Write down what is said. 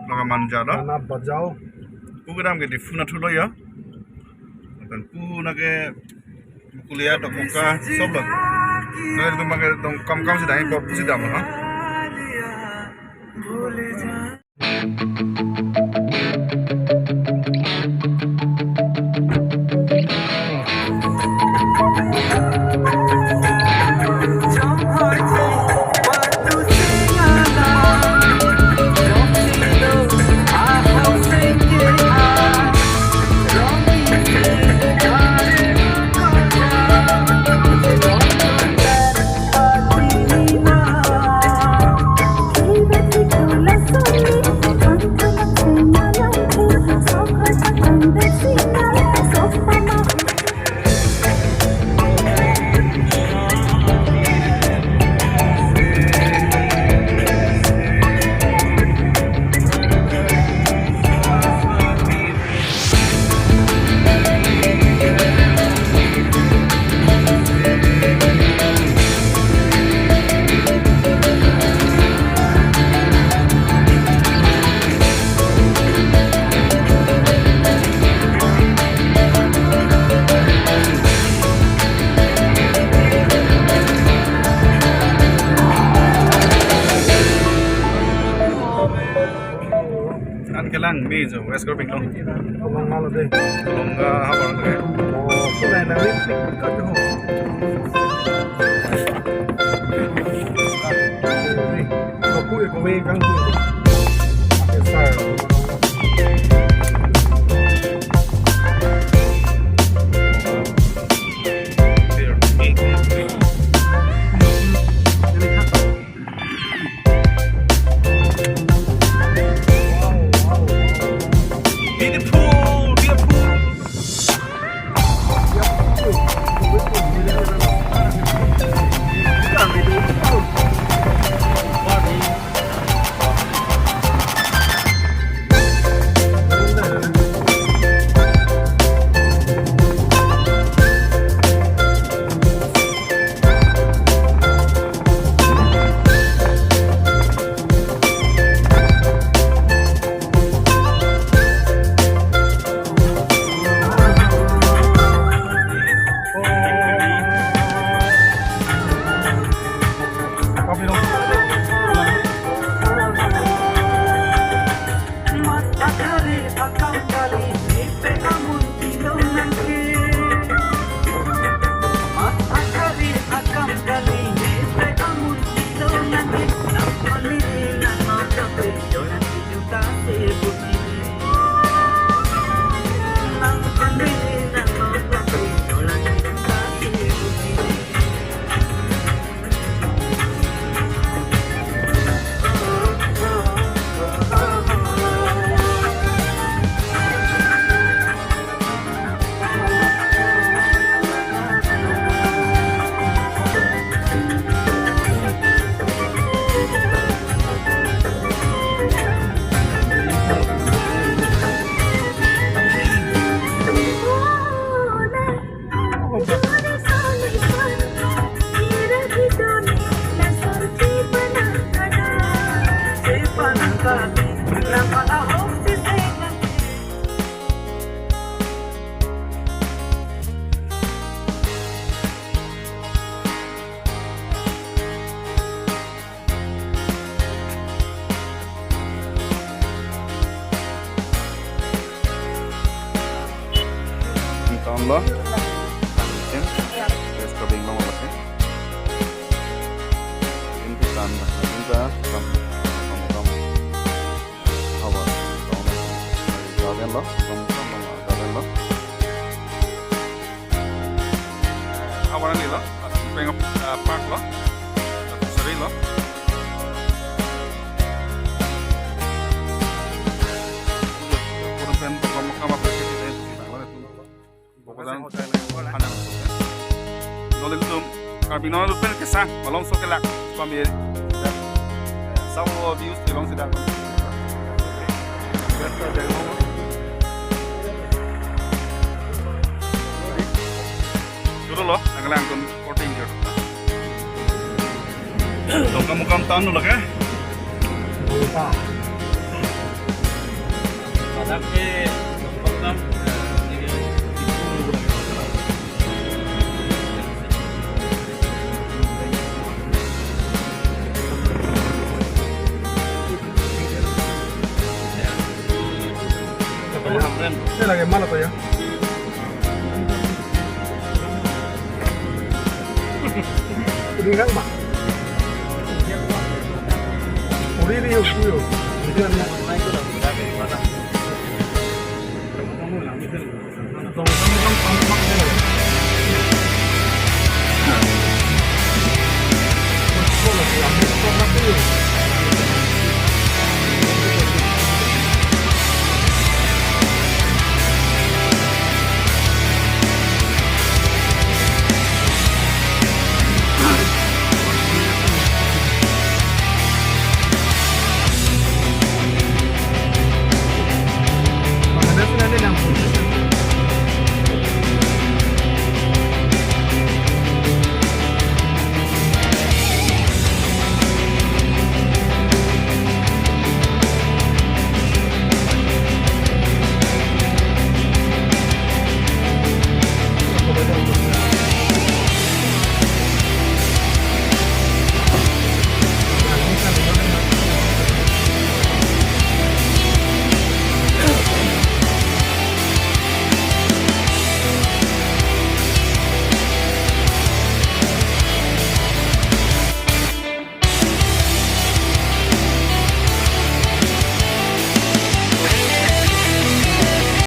Laga manja dah. Karena bajau. Program ke di funa thulo ya. Dan puna ke kuliah dok muka sobat. Nah itu makai dong kam sih dah ini kau sih dah mah. Kelang meja, West Karbi Anglong. Long malu deh. Long apa lagi? Oh, kita yang nanti pick up tuh. Aku ikut kang tu. Besar. Allah. West Karbi Anglong apa Ini tanda kita Dongkamukam awal jalan lah, jalan lah. Awalan ni lah, pengen park lah, seri lah. Kurang pengen Dongkamukam apa sih? Nolil tum Karbi nolil pen kesah malong so kelak pamir sawo views belong sedang Dulu loh, anglang kun korting jod. Dongkamukam tan loh ke? Wow. Adaknya Dongkamukam ini Ini lagi mana tuh ya? Udah kan, Pak? Udah ini yuk. Ini kan yang lain tuh udah dari mana? Kamu lah, misal. Kamu kan. Oh, lagi ambil